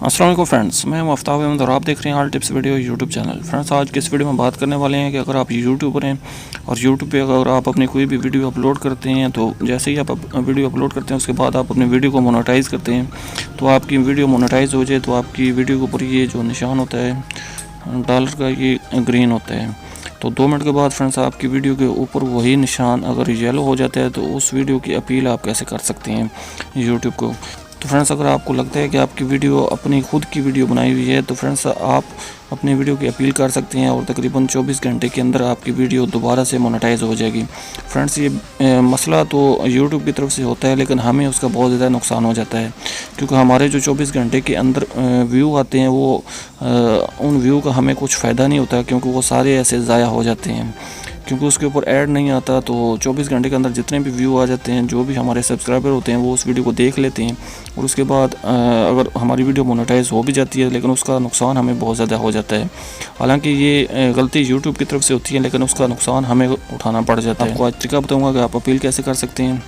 अस्सलाम वालेकुम फ्रेंड्स, मैं आफ्ताब अहमद और आप देख रहे हैं all tips video YouTube channel. Friends, आज के इस वीडियो में बात करने वाले हैं कि अगर आप यूट्यूबर हैं और यूट्यूब पे अगर आप अपनी कोई भी वीडियो अपलोड करते हैं, तो जैसे ही आप वीडियो अपलोड करते हैं उसके बाद आप अपनी वीडियो को मोनेटाइज़ करते हैं, तो आपकी वीडियो मोनेटाइज़ हो जाए तो आपकी वीडियो के ऊपर ये जो निशान होता है डॉलर का, ये ग्रीन होता है। तो 2 मिनट के बाद फ्रेंड्स आपकी वीडियो के ऊपर वही निशान अगर येलो हो जाता है तो उस वीडियो की अपील आप कैसे कर सकते हैं यूट्यूब को। तो फ्रेंड्स, अगर आपको लगता है कि आपकी वीडियो अपनी खुद की वीडियो बनाई हुई है तो फ्रेंड्स आप अपनी वीडियो की अपील कर सकते हैं और तकरीबन 24 घंटे के अंदर आपकी वीडियो दोबारा से मोनेटाइज हो जाएगी। फ्रेंड्स, ये मसला तो यूट्यूब की तरफ से होता है, लेकिन हमें उसका बहुत ज़्यादा नुकसान हो जाता है, क्योंकि हमारे जो 24 घंटे के अंदर व्यू आते हैं वो उन व्यू का हमें कुछ फ़ायदा नहीं होता, क्योंकि वो सारे ऐसे ज़ाया हो जाते हैं, क्योंकि उसके ऊपर ऐड नहीं आता। तो 24 घंटे के अंदर जितने भी व्यू आ जाते हैं, जो भी हमारे सब्सक्राइबर होते हैं वो उस वीडियो को देख लेते हैं, और उसके बाद अगर हमारी वीडियो मोनेटाइज हो भी जाती है लेकिन उसका नुकसान हमें बहुत ज़्यादा हो जाता है। हालांकि ये गलती यूट्यूब की तरफ से होती है, लेकिन उसका नुकसान हमें उठाना पड़ जाता है। आपको आज तरीका बताऊँगा कि आप अपील कैसे कर सकते हैं।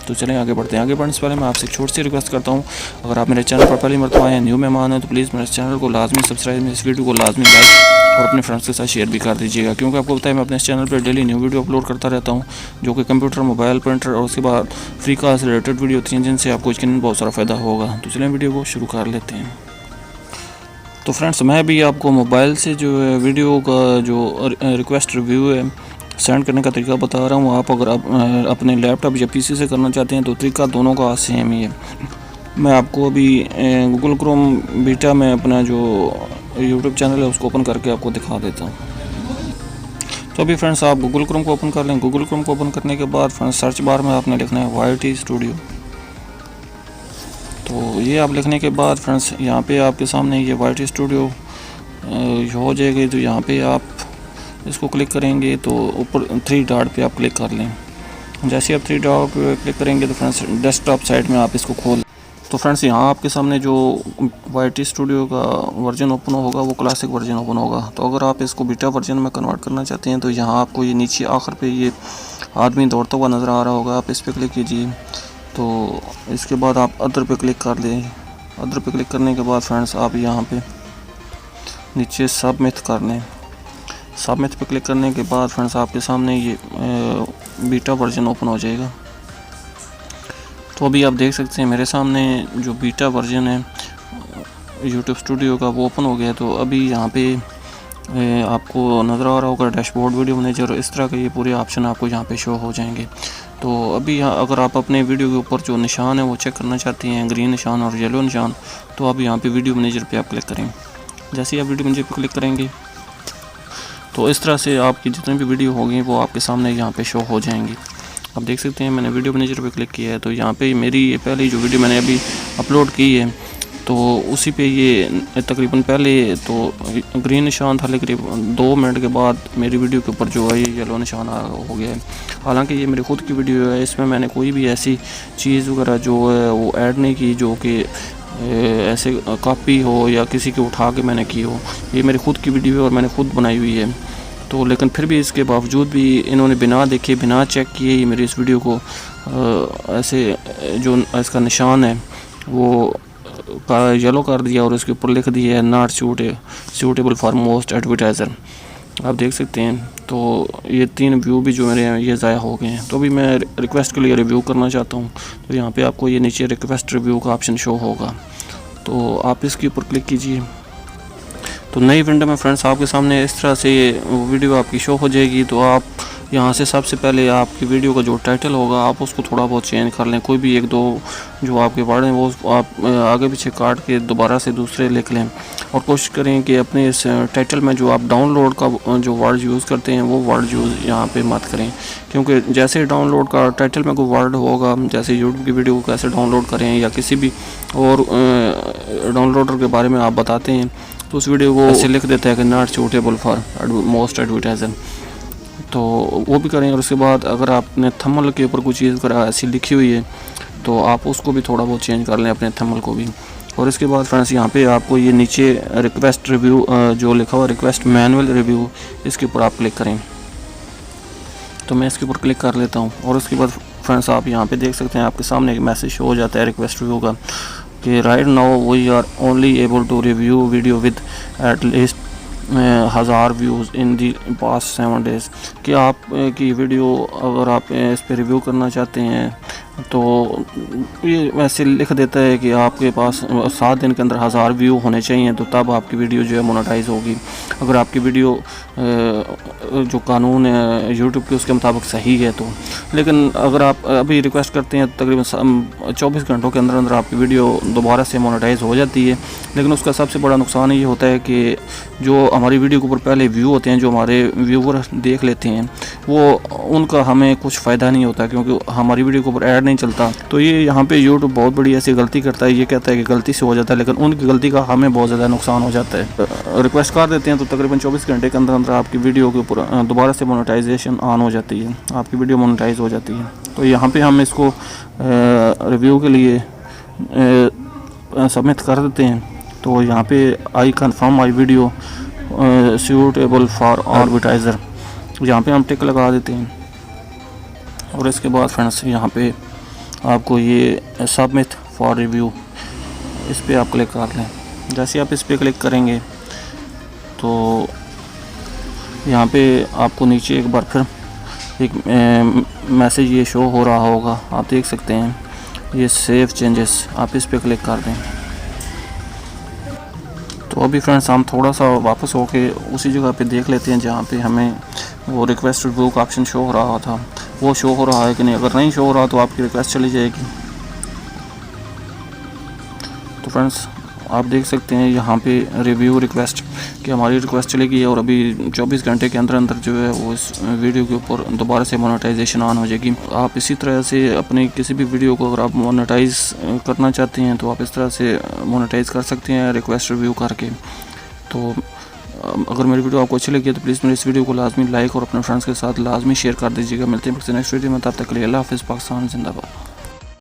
तो चलें आगे बढ़ते हैं। आगे बढ़ने से पहले मैं आपसे एक छोटी सी रिक्वेस्ट करता हूँ, अगर आप मेरे चैनल पर पहली मरतबा आए हैं, न्यू मेहमान हैं, तो प्लीज़ मेरे चैनल को लाजमी सब्सक्राइब, इस वीडियो को लाजमी लाइक और अपने फ्रेंड्स के साथ शेयर भी कर दीजिएगा, क्योंकि आपको पता है मैं अपने इस चैनल पर डेली न्यू वीडियो अपलोड करता रहता हूँ, जो कि कंप्यूटर, मोबाइल, प्रिंटर और उसके बाद फ्री कॉल से रिलेटेड वीडियो होती हैं, जिनसे आपको यकीनन बहुत सारा फ़ायदा होगा। तो चलें वीडियो को शुरू कर लेते हैं। तो फ्रेंड्स, मैं भी आपको मोबाइल से जो है वीडियो का जो रिक्वेस्ट रिव्यू है सेंड करने का तरीका बता रहा हूँ। आप अगर अपने लैपटॉप या पीसी से करना चाहते हैं तो तरीका दोनों का सेम ही है। मैं आपको अभी गूगल क्रोम बीटा में अपना जो यूट्यूब चैनल है उसको ओपन करके आपको दिखा देता हूँ। तो अभी फ्रेंड्स आप गूगल क्रोम को ओपन कर लें। गूगल क्रोम को ओपन करने के बाद फ्रेंड्स सर्च बार में आपने लिखना है YT स्टूडियो। तो ये आप लिखने के बाद फ्रेंड्स यहाँ पे आपके सामने ये YT स्टूडियो हो जाएगी। तो यहाँ पे आप इसको क्लिक करेंगे तो ऊपर 3 डॉट पे आप क्लिक कर लें। जैसे आप 3 डॉट पे क्लिक करेंगे तो फ्रेंड्स डेस्कटॉप साइड में आप इसको खोल। तो फ्रेंड्स यहाँ आपके सामने जो YT स्टूडियो का वर्जन ओपन होगा वो क्लासिक वर्जन ओपन होगा। तो अगर आप इसको बीटा वर्जन में कन्वर्ट करना चाहते हैं तो यहाँ आपको ये नीचे आखिर पे ये आदमी दौड़ता हुआ नज़र आ रहा होगा, आप इस पर क्लिक कीजिए। तो इसके बाद आप अदर पे क्लिक कर लें। अदर पे क्लिक करने के बाद फ्रेंड्स आप यहाँ पे नीचे सबमिट कर लें। सबमिट पे क्लिक करने के बाद फ्रेंड्स आपके सामने ये बीटा वर्जन ओपन हो जाएगा। तो अभी आप देख सकते हैं मेरे सामने जो बीटा वर्जन है यूट्यूब स्टूडियो का वो ओपन हो गया है। तो अभी यहाँ पे आपको नज़र आ रहा होगा डैशबोर्ड, वीडियो मैनेजर, इस तरह के ये पूरे ऑप्शन आपको यहाँ पे शो हो जाएंगे। तो अभी यहाँ अगर आप अपने वीडियो के ऊपर जो निशान है वो चेक करना चाहते हैं, ग्रीन निशान और येलो निशान, तो अब यहाँ पे वीडियो मैनेजर पे आप क्लिक करें। जैसे ही आप वीडियो मैनेजर पे क्लिक करेंगे तो इस तरह से आपकी जितनी भी वीडियो होगी वो आपके सामने यहाँ पे शो हो जाएंगी। आप देख सकते हैं मैंने वीडियो मैनेजर पे क्लिक किया है, तो यहाँ पे मेरी ये पहली जो वीडियो मैंने अभी अपलोड की है तो उसी पे ये तकरीबन पहले तो ग्रीन निशान था, लेकिन 2 मिनट के बाद मेरी वीडियो के ऊपर जो है ये येलो निशान हो गया है। हालांकि ये मेरी खुद की वीडियो है, इसमें मैंने कोई भी ऐसी चीज़ वगैरह जो है वो ऐड नहीं की जो कि ऐसे कॉपी हो या किसी के उठा के मैंने की हो। ये मेरी खुद की वीडियो है और मैंने खुद बनाई हुई है। तो लेकिन फिर भी इसके बावजूद भी इन्होंने बिना देखे, बिना चेक किए ही मेरी इस वीडियो को ऐसे जो इसका निशान है वो येलो कर दिया और उसके ऊपर लिख दिया है not suitable for most advertiser. आप देख सकते हैं। तो ये 3 व्यू भी जो मेरे हैं ये ज़ाया हो गए हैं। तो अभी मैं रिक्वेस्ट के लिए रिव्यू करना चाहता हूँ, तो यहाँ पे आपको ये नीचे रिक्वेस्ट रिव्यू का ऑप्शन शो होगा, तो आप इसके ऊपर क्लिक कीजिए। तो नई विंडो में फ्रेंड्स आपके सामने इस तरह से वीडियो आपकी शो हो जाएगी। तो आप यहाँ से सबसे पहले आपकी वीडियो का जो टाइटल होगा आप उसको थोड़ा बहुत चेंज कर लें। कोई भी 1-2 जो आपके वर्ड हैं वो आप आगे पीछे काट के दोबारा से दूसरे लिख लें, और कोशिश करें कि अपने इस टाइटल में जो आप डाउनलोड का जो वर्ड यूज़ करते हैं वो वर्ड यूज़ यहाँ पे मत करें, क्योंकि जैसे डाउनलोड का टाइटल में कोई वर्ड होगा, जैसे यूट्यूब की वीडियो को कैसे डाउनलोड करें या किसी भी और डाउनलोडर के बारे में आप बताते हैं तो उस वीडियो को ऐसे लिख देता है कि not suitable for most advertiser, तो वो भी करें। और उसके बाद अगर आपने थंबनेल के ऊपर कुछ चीज़ करा ऐसी लिखी हुई है तो आप उसको भी थोड़ा बहुत चेंज कर लें, अपने थंबनेल को भी। और इसके बाद फ्रेंड्स यहाँ पे आपको ये नीचे रिक्वेस्ट रिव्यू जो लिखा हुआ रिक्वेस्ट मैनुअल रिव्यू, इसके ऊपर आप क्लिक करें। तो मैं इसके ऊपर क्लिक कर लेता हूँ और उसके बाद फ्रेंड्स आप यहाँ पे देख सकते हैं आपके सामने एक मैसेज हो जाता है रिक्वेस्ट रिव्यू का। कि right now we are only able to review video with at least 1000 views in the past 7 days. कि आप की वीडियो अगर आप इस पर रिव्यू करना चाहते हैं तो ये वैसे लिख देता है कि आपके पास 7 दिन के अंदर 1000 व्यू होने चाहिए, तो तब आपकी वीडियो जो है मोनेटाइज होगी। अगर आपकी वीडियो जो कानून है यूट्यूब के उसके मुताबिक सही है तो। लेकिन अगर आप अभी रिक्वेस्ट करते हैं तो तकरीबन 24 घंटों के अंदर अंदर आपकी वीडियो दोबारा से मोनेटाइज हो जाती है। लेकिन उसका सबसे बड़ा नुकसान ये होता है कि जो हमारी वीडियो के ऊपर पहले व्यू होते हैं, जो हमारे व्यूवर देख लेते हैं, वो उनका हमें कुछ फ़ायदा नहीं होता क्योंकि हमारी वीडियो के ऊपर ऐड नहीं चलता। तो ये यहाँ पे यूट्यूब बहुत बड़ी ऐसी गलती करता है, ये कहता है कि गलती से हो जाता है, लेकिन उनकी गलती का हमें बहुत ज़्यादा नुकसान हो जाता है। रिक्वेस्ट कर देते हैं तो तकरीबन 24 घंटे के अंदर अंदर आपकी वीडियो के ऊपर दोबारा से मोनेटाइजेशन ऑन हो जाती है, आपकी वीडियो मोनेटाइज हो जाती है। तो यहाँ पर हम इसको रिव्यू के लिए सबमिट कर देते हैं। तो यहाँ पे I confirm my video suitable for advertiser, यहाँ पे हम टिक लगा देते हैं। और इसके बाद फ्रेंड्स यहाँ पे आपको ये सबमिट फॉर रिव्यू, इस पर आप क्लिक कर लें। जैसे आप इस पर क्लिक करेंगे तो यहाँ पे आपको नीचे एक बार फिर एक मैसेज ये शो हो रहा होगा, आप देख सकते हैं ये सेव चेंजेस, आप इस पर क्लिक कर दें। तो अभी फ्रेंड्स हम थोड़ा सा वापस होके उसी जगह पे देख लेते हैं जहाँ पे हमें वो रिक्वेस्ट रिव्यू का ऑप्शन शो हो रहा था, वो शो हो रहा है कि नहीं। अगर नहीं शो हो रहा तो आपकी रिक्वेस्ट चली जाएगी। तो फ्रेंड्स आप देख सकते हैं यहाँ पे रिव्यू रिक्वेस्ट कि हमारी रिक्वेस्ट चली गई है और अभी 24 घंटे के अंदर अंदर जो है वो इस वीडियो के ऊपर दोबारा से मोनेटाइजेशन ऑन हो जाएगी। आप इसी तरह से अपनी किसी भी वीडियो को अगर आप मोनेटाइज करना चाहते हैं तो आप इस तरह से मोनेटाइज कर सकते हैं रिक्वेस्ट रिव्यू करके। तो अगर मेरी वीडियो आपको अच्छी लगी है तो प्लीज़ मेरे इस वीडियो को लाजमी लाइक और अपने फ्रेंड्स के साथ लाजमी शेयर कर दीजिएगा। मिलते हैं नेक्स्ट वीडियो में, तब तक के लिए अल्लाह हाफ़िज़। पाकिस्तान जिंदाबाद।